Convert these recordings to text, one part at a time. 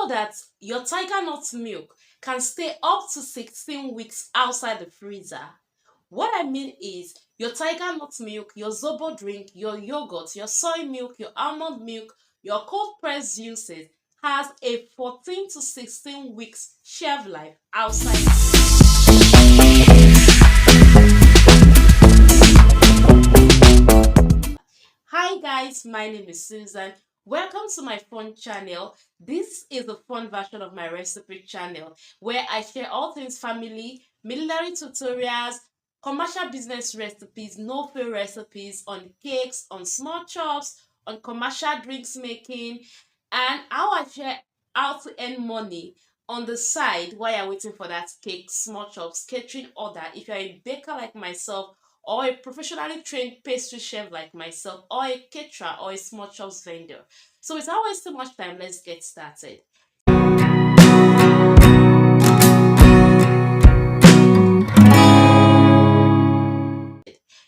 that your Tigernut milk can stay up to 16 weeks outside the freezer? What I mean is your Tigernut milk, your Zobo drink, your yogurt, your soy milk, your almond milk, your cold pressed juices has a 14 to 16 weeks shelf life outside. Hi guys, my name is Susan. Welcome to my fun channel. This is the fun version of my recipe channel where I share all things family, military tutorials, commercial business recipes, no-fail recipes on cakes, on small chops, on commercial drinks making, and how I share how to earn money on the side while you're waiting for that cake, small chops, catering order. If you're a baker like myself, or a professionally trained pastry chef like myself, or a caterer or a small chops vendor. So without wasting much time, let's get started.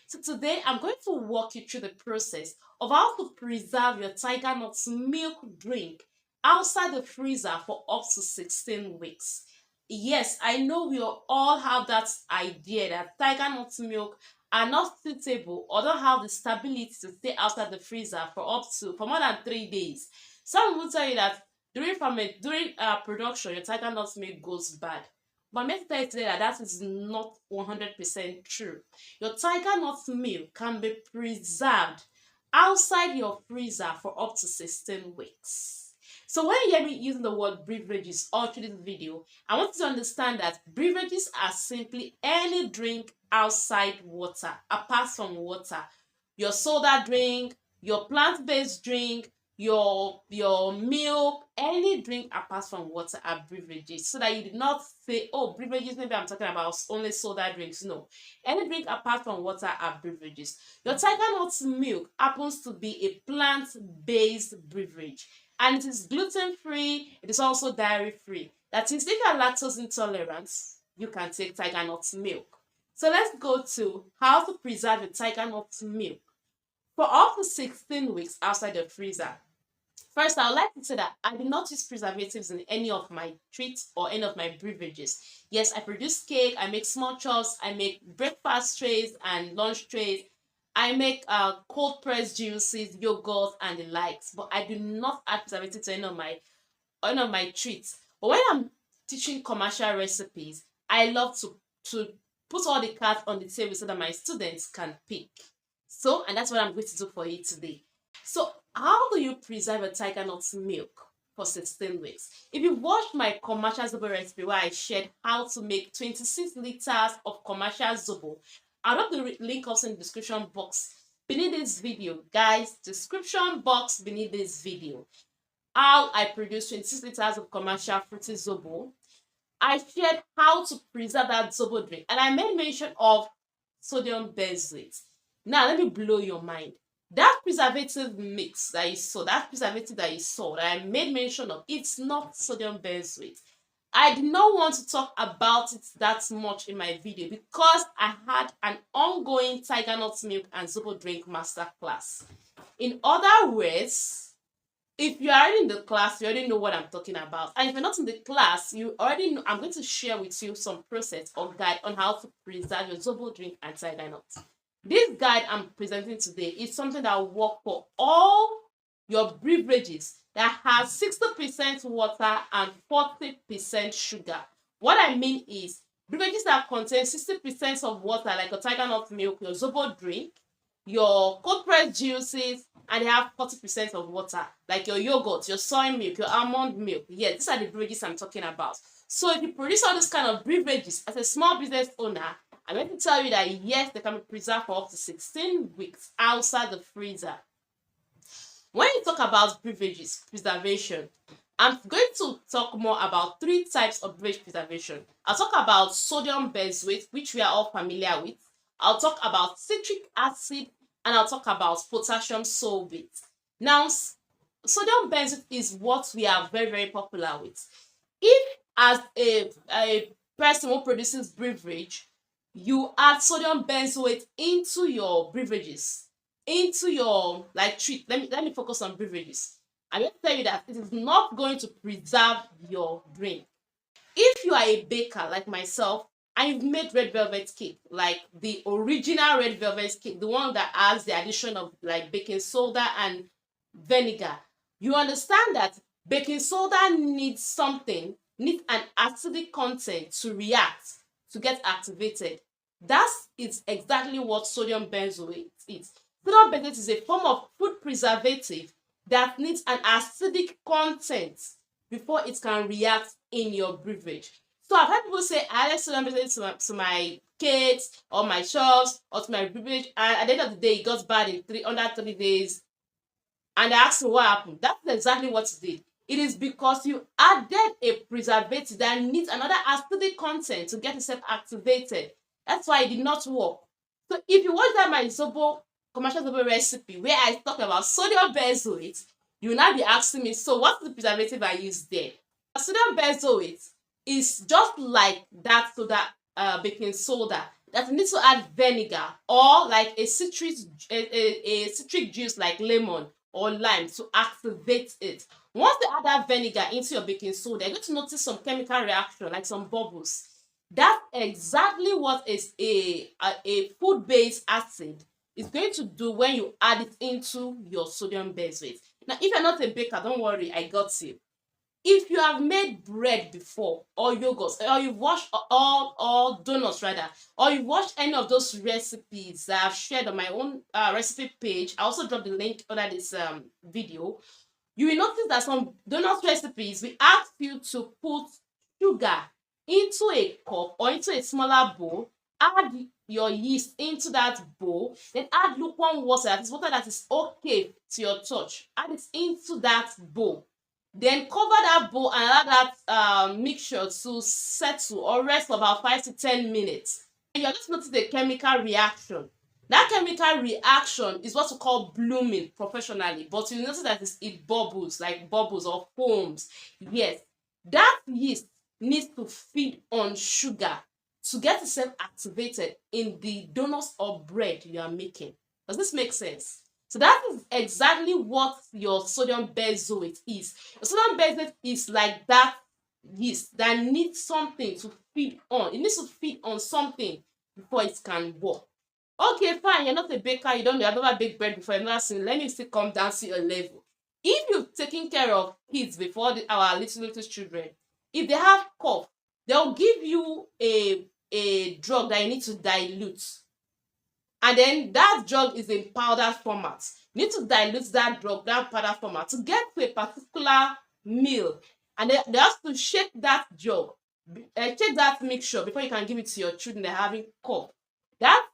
So today I'm going to walk you through the process of how to preserve your Tigernut milk drink outside the freezer for up to 16 weeks. Yes, I know we all have that idea that Tigernut milk are not suitable or don't have the stability to stay outside the freezer for more than 3 days. Some will tell you that during production your Tigernut milk goes bad. But I'm here to tell you today that that is not 100% true. Your Tigernut milk can be preserved outside your freezer for up to 16 weeks. So when you hear me using the word beverages all through this video, I want you to understand that beverages are simply any drink outside water, apart from water. Your soda drink, your plant-based drink, your milk, any drink apart from water are beverages. So that you did not say, oh, beverages, maybe I'm talking about only soda drinks. No. Any drink apart from water are beverages. Your Tigernut milk happens to be a plant-based beverage. And it is gluten-free, it is also dairy-free. That is, if you are lactose intolerant, you can take Tigernut milk. So let's go to how to preserve your Tigernut milk for up to 16 weeks outside the freezer. First, I would like to say that I do not use preservatives in any of my treats or any of my beverages. Yes, I produce cake, I make small chops, I make breakfast trays and lunch trays. I make cold pressed juices, yogurt, and the likes, but I do not add preservatives to any of my treats. But when I'm teaching commercial recipes, I love to put all the cards on the table so that my students can pick. So, and that's what I'm going to do for you today. So, how do you preserve a Tigernut milk for 16 weeks? If you watched my commercial Zobo recipe where I shared how to make 26 liters of commercial Zobo, I'll drop the link also in the description box beneath this video. Guys, description box beneath this video. How I produce 26 liters of commercial fruity Zobo. I shared how to preserve that Zobo drink. And I made mention of sodium benzoate. Now, let me blow your mind. That preservative mix that you saw, that preservative that you saw, that I made mention of, it's not sodium benzoate. I did not want to talk about it that much in my video because I had an ongoing Tigernut milk and Zobo drink masterclass. In other words, if you are already in the class, you already know what I'm talking about. And if you're not in the class, you already know I'm going to share with you some process or guide on how to preserve your Zobo drink and Tigernut. This guide I'm presenting today is something that will work for all your beverages that has 60% water and 40% sugar. What I mean is beverages that contain 60% of water, like your Tigernut milk, your Zobo drink, your cold pressed juices, and they have 40% of water, like your yogurt, your soy milk, your almond milk. Yeah, these are the beverages I'm talking about. So if you produce all these kind of beverages as a small business owner, I'm going to tell you that yes, they can be preserved for up to 16 weeks outside the freezer. When you talk about beverages preservation, I'm going to talk more about 3 types of beverage preservation. I'll talk about sodium benzoate, which we are all familiar with. I'll talk about citric acid, and I'll talk about potassium sorbate. Now, sodium benzoate is what we are very, very popular with. If as a person who produces beverage, you add sodium benzoate into your beverages, into your treat. Let me focus on beverages. I'm going to tell you that it is not going to preserve your drink. If you are a baker like myself and you've made red velvet cake, like the original red velvet cake, the one that has the addition of like baking soda and vinegar, you understand that baking soda needs an acidic content to react, to get activated. That's exactly what sodium benzoate is. Sodium benzoate is a form of food preservative that needs an acidic content before it can react in your beverage. So I've heard people say I added sodium benzoate to my cakes or my chops or to my beverage, and at the end of the day it got bad in under 3 days. And I asked me what happened. That's exactly what it did. It is because you added a preservative that needs another acidic content to get itself activated. That's why it did not work. So if you watch that my Zobo commercial Zobo recipe where I talk about sodium benzoate, you will now be asking me, so what's the preservative I use there? Sodium benzoate is just like that soda, baking soda, that needs to add vinegar or like a citric juice like lemon or lime to activate it. Once they add that vinegar into your baking soda, you're going to notice some chemical reaction like some bubbles. That's exactly what is a food-based acid is going to do when you add it into your sodium benzoate. Now, if you're not a baker, don't worry, I got you. If you have made bread before, or yogurt, or you've watched or donuts rather, or you've watched any of those recipes that I've shared on my own recipe page, I also dropped the link under this video, you will notice that some donut recipes we ask you to put sugar into a cup or into a smaller bowl, add your yeast into that bowl, then add lukewarm water, that is water that is okay to your touch, add it into that bowl. Then cover that bowl and allow that mixture to settle or rest for about 5 to 10 minutes. And you're just noticing the chemical reaction. That chemical reaction is what we call blooming professionally, but you notice that it bubbles, like bubbles or foams. Yes, that yeast needs to feed on sugar to get itself activated in the donuts or bread you are making. Does this make sense? So that is exactly what your sodium benzoate is. Your sodium benzoate is like that yeast that needs something to feed on. It needs to feed on something before it can work. Okay, fine, you're not a baker, you have never baked bread before, you've never seen, let me still come down to your level. If you've taken care of kids before, our little children, if they have cough, they'll give you a drug that you need to dilute. And then that drug is in powder format. You need to dilute that drug, that powder format, to get to a particular meal. And they have to shake that drug, shake that mixture before you can give it to your children that are having cough. That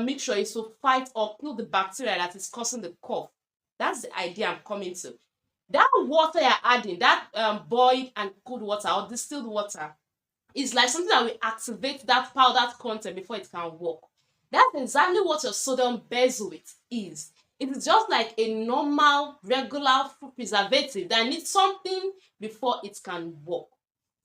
mixture is to fight or kill the bacteria that is causing the cough. That's the idea I'm coming to. That water you're adding, that boiled and cooled water or distilled water, is like something that will activate that powdered content before it can work. That's exactly what your sodium benzoate is. It is just like a normal, regular food preservative that needs something before it can work.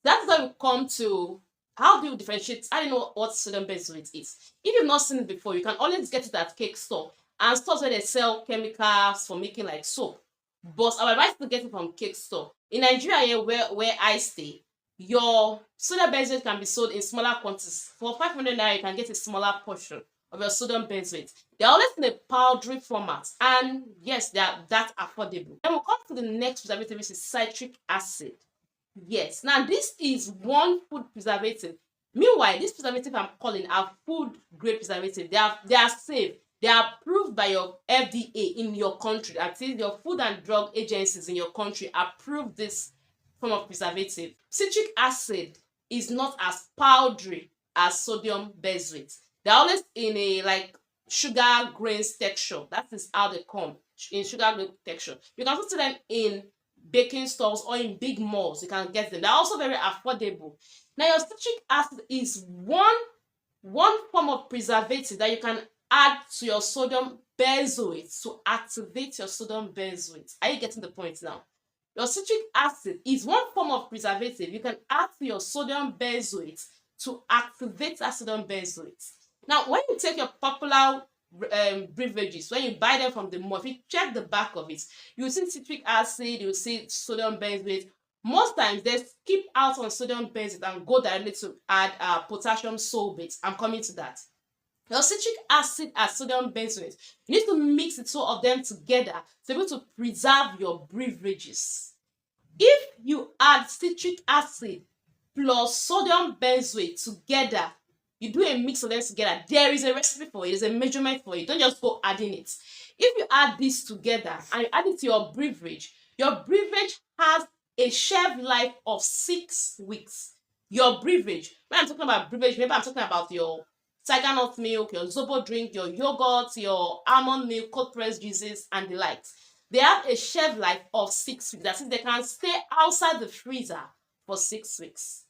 That's why we come to how do you differentiate? I don't know what sodium benzoate is. If you've not seen it before, you can always get it at cake store and stores where they sell chemicals for making like soap. But I would advise to get it from cake store. In Nigeria here, where I stay, your sodium benzoate can be sold in smaller quantities. For 500 naira, you can get a smaller portion of your sodium benzoate. They're always in a powdery format, and yes, they are that affordable. Then we'll come to the next preservative, which is citric acid. Yes, now this is one food preservative. Meanwhile, this preservative I'm calling are food grade preservative. They are safe. They are approved by your FDA in your country. That is, your food and drug agencies in your country approve this form of preservative. Citric acid is not as powdery as sodium benzoate. They're always in a like sugar grains texture. That is how they come, in sugar grain texture. You can also see them in baking stores or in big malls. You can get them. They're also very affordable. Now, your citric acid is one form of preservative that you can add to your sodium benzoate to activate your sodium benzoate. Are you getting the point now? Your citric acid is one form of preservative you can add to your sodium benzoate to activate that sodium benzoate. Now, when you take your popular beverages, when you buy them from the mall, if you check the back of it, you see citric acid, you see sodium benzoate. Most times they skip out on sodium benzoate and go directly to add potassium sorbate. I'm coming to that. Your citric acid and sodium benzoate, you need to mix the two of them together to be able to preserve your beverages. If you add citric acid plus sodium benzoate together, you do a mix of them together, there is a recipe for it, there's a measurement for it. Don't just go adding it. If you add this together and you add it to your beverage has a shelf life of 6 weeks. Your beverage, when I'm talking about beverage, maybe I'm talking about your Tigernut milk, your Zobo drink, your yogurt, your almond milk, cold pressed juices, and the likes. They have a shelf life of 6 weeks. That is, they can stay outside the freezer for 6 weeks.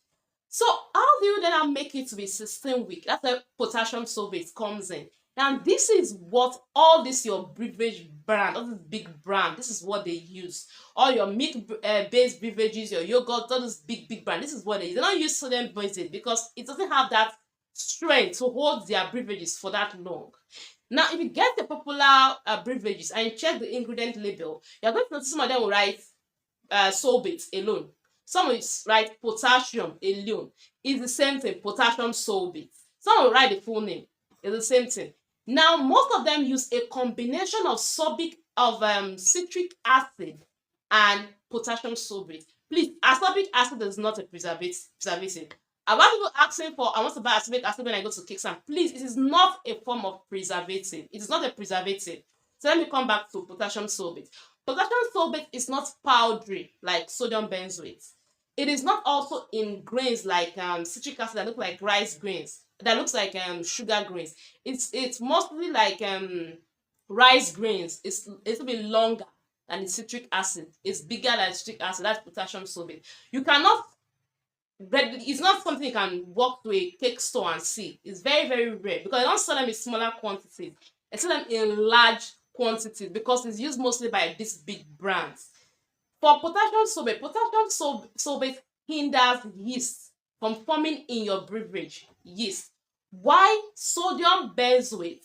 So how do you then make it to be 16 weeks? That's where potassium sorbate comes in. Now this is what all this your beverage brand, all this big brand, this is what they use. All your milk based beverages, your yogurt, all this big brand, this is what they use. They don't use sodium benzoate because it doesn't have that strength to hold their beverages for that long. Now, if you get the popular beverages and you check the ingredient label, you're going to notice some of them will write sorbate alone. Some will write potassium alone. It's the same thing, potassium sorbate. Some will write the full name. It's the same thing. Now, most of them use a combination of citric acid and potassium sorbate. Please, ascorbic acid is not a preservative. A lot of people asking for, I want to buy ascorbic acid when I go to Kickstand. Please, it is not a form of preservative. It is not a preservative. So let me come back to potassium sorbate. Potassium sorbate is not powdery like sodium benzoate. It is not also in grains like citric acid that look like rice grains. That looks like sugar grains. It's mostly like rice grains. It's a little bit longer than the citric acid. It's bigger than citric acid. That's potassium sorbate. You cannot. It's not something you can walk to a cake store and see. It's very rare because they don't sell them in smaller quantities. They sell them in large quantities because it's used mostly by these big brands. For potassium sorbate hinders yeast from forming in your beverage. Yeast. Why sodium benzoate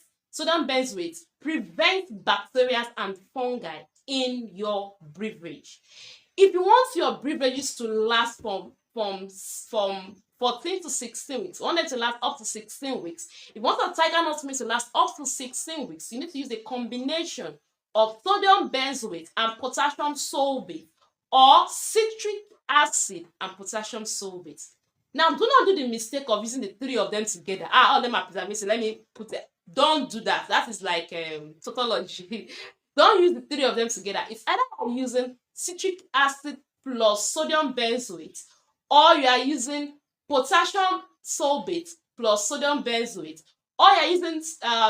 prevents bacteria and fungi in your beverage. If you want your beverages to last from 14 to 16 weeks, you want them to last up to 16 weeks. If you want your Tigernut milk to last up to 16 weeks, you need to use a combination of sodium benzoate and potassium sorbate or citric acid and potassium sorbate. Now, do not do the mistake of using the three of them together. All of them are preservatives. Let me put it. Don't do that. That is like tautology. Don't use the three of them together. It's either you're using citric acid plus sodium benzoate, or you are using potassium sorbate plus sodium benzoate, or you are using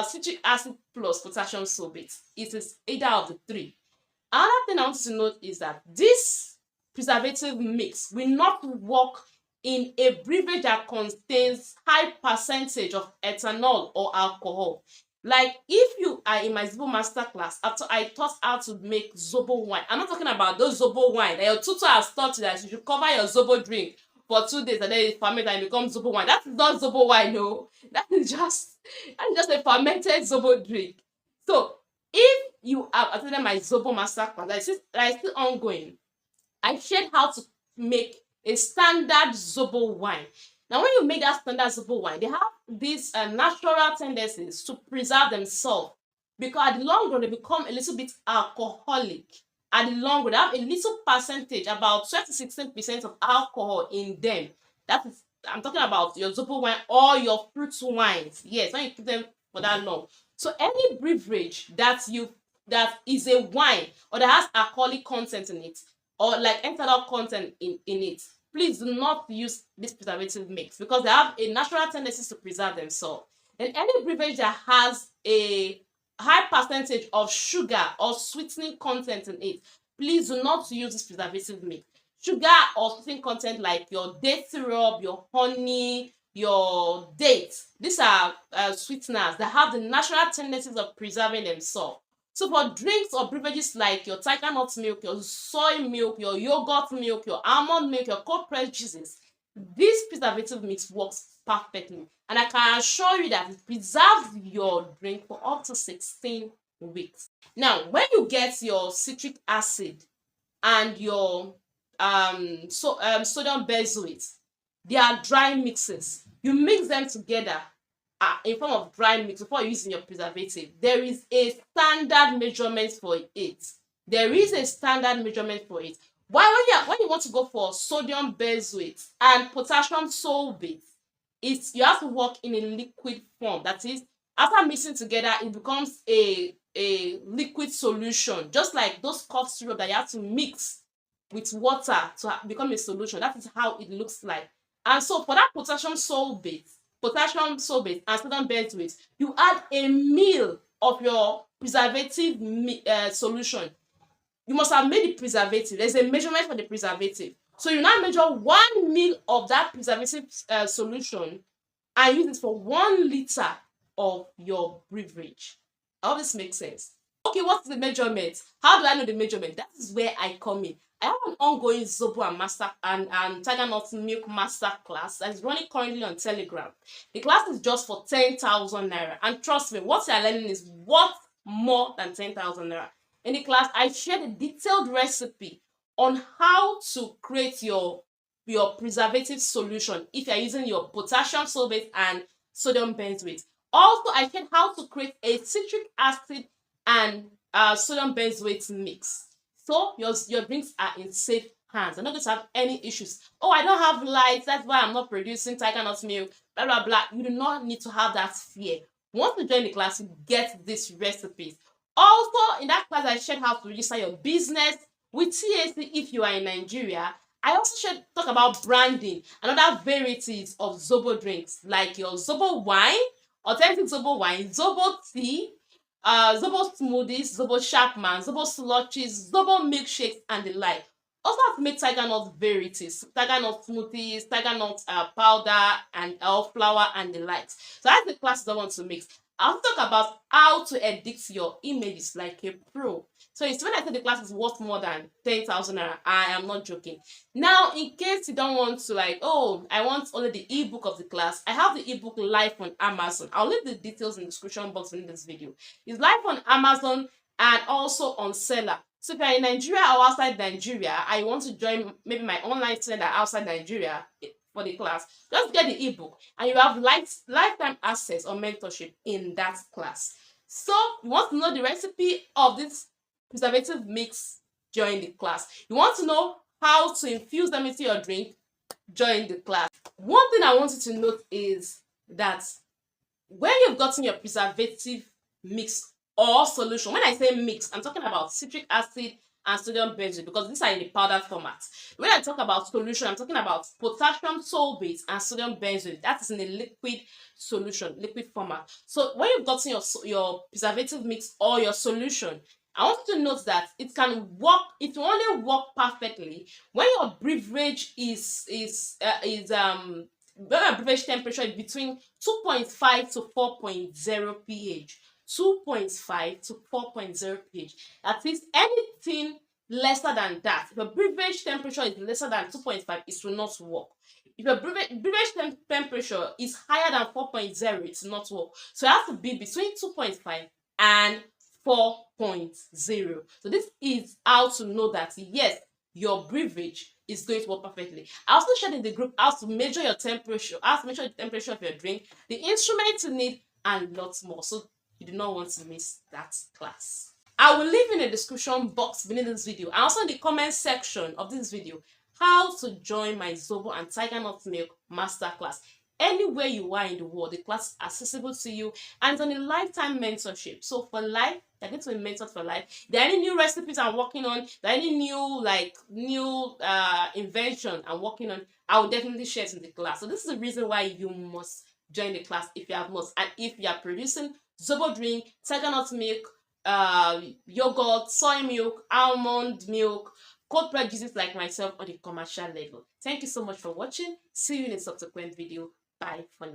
citric acid plus potassium sorbate. It is either of the three. Another thing I want you to note is that this preservative mix will not work in a beverage that contains high percentage of ethanol or alcohol. Like if you are in my Zobo masterclass, after I taught how to make Zobo wine. I'm not talking about those Zobo wine that your tutor has taught you that you should cover your Zobo drink for 2 days and then it ferment and it becomes Zobo wine. That is not Zobo wine, no. That is just a fermented Zobo drink. So if you have attended my Zobo masterclass that is still ongoing, I shared how to make a standard Zobo wine. Now, when you make that standard Zobo wine, they have these natural tendencies to preserve themselves because at the long run, they become a little bit alcoholic. At the long run, they have a little percentage, about 12 to 16% of alcohol in them. That is, I'm talking about your Zobo wine or your fruit wines. Yes, when you keep them for that long. So any beverage that is a wine or that has alcoholic content in it, or like ethanol content in it, please do not use this preservative mix because they have a natural tendency to preserve themselves. And any beverage that has a high percentage of sugar or sweetening content in it, please do not use this preservative mix. Sugar or sweetening content like your date syrup, your honey, your dates, these are sweeteners that have the natural tendencies of preserving themselves. So for drinks or beverages like your Tigernut milk, your soy milk, your yogurt milk, your almond milk, your cold pressed juices, this preservative mix works perfectly, and I can assure you that it preserves your drink for up to 16 weeks. Now, when you get your citric acid and your sodium benzoate, they are dry mixes. You mix them together in form of dry mix before using your preservative. There is a standard measurement for it. There is a standard measurement for it. Why when you want to go for sodium benzoate and potassium sulfate, you have to work in a liquid form. That is, after mixing together, it becomes a liquid solution, just like those cough syrup that you have to mix with water to become a solution. That is how it looks like. And so for that potassium sulfate and sodium benzoate, you add a ml of your preservative solution. You must have made the preservative. There's a measurement for the preservative. So you now measure 1 ml of that preservative solution and use it for 1 liter of your beverage. I hope this makes sense. Okay, what's the measurement? How do I know the measurement? That is where I come in. I have an ongoing Zobo and Tigernut milk master class that is running currently on Telegram. The class is just for 10,000 naira, and trust me, what you are learning is worth more than 10,000 naira. In the class, I shared a detailed recipe on how to create your preservative solution if you are using your potassium sulfate and sodium benzoate. Also, I shared how to create a citric acid and sodium benzoate mix. So your drinks are in safe hands. You're not going to have any issues. Oh, I don't have lights, that's why I'm not producing Tigernut milk, blah, blah, blah. You do not need to have that fear. Once you join the class, you get these recipes. Also, in that class, I shared how to register your business with TAC if you are in Nigeria. I also talk about branding and other varieties of Zobo drinks, like your Zobo wine, authentic Zobo wine, Zobo tea, Zobo smoothies, Zobo Sharkman, Zobo slushies, Zobo milkshakes, and the like. Also have to make Tigernut varieties, Tigernut smoothies, Tigernut powder, and flour, and the likes. So that's the classes I want to mix. I'll talk about how to edit your images like a pro. So it's when I say the class is worth more than 10,000 naira, I am not joking. Now, in case you don't want to oh, I want only the ebook of the class, I have the ebook live on Amazon. I'll leave the details in the description box in this video. It's live on Amazon and also on Seller. So if you're in Nigeria or outside Nigeria, I want to join maybe my online center outside Nigeria for the class, just get the ebook and you have lifetime access or mentorship in that class. So you want to know the recipe of this preservative mix, join the class. You want to know how to infuse them into your drink, join the class. One thing I want you to note is that when you've gotten your preservative mix or solution, when I say mix, I'm talking about citric acid and sodium benzoate because these are in the powder format. When I talk about solution, I'm talking about potassium sulfate and sodium benzoate. That is in a liquid solution, liquid format. So when you've gotten your preservative mix or your solution, I want you to note that it can work. It will only work perfectly when your beverage when your beverage temperature is between 2.5 to 4.0 pH. 2.5 to 4.0 pH. That is, anything lesser than that, if your beverage temperature is lesser than 2.5, it will not work. If your beverage temperature is higher than 4.0, it will not work. So it has to be between 2.5 and 4.0. So this is how to know that yes, your beverage is going to work perfectly. I also shared in the group how to measure your temperature, how to measure the temperature of your drink, the instruments you need, and lots more. So you do not want to miss that class. I will leave in the description box beneath this video and also in the comment section of this video how to join my Zobo and Tigernut milk masterclass. Anywhere you are in the world, the class is accessible to you and it's on a lifetime mentorship. So for life, you're going to be mentored for life. If there are any new recipes I'm working on, if there are any new invention I'm working on, I will definitely share it in the class. So this is the reason why you must join the class if you have not. And if you are producing Zobo drink, Tigernut milk, yogurt, soy milk, almond milk, cold producers like myself on the commercial level. Thank you so much for watching. See you in a subsequent video. Bye for now.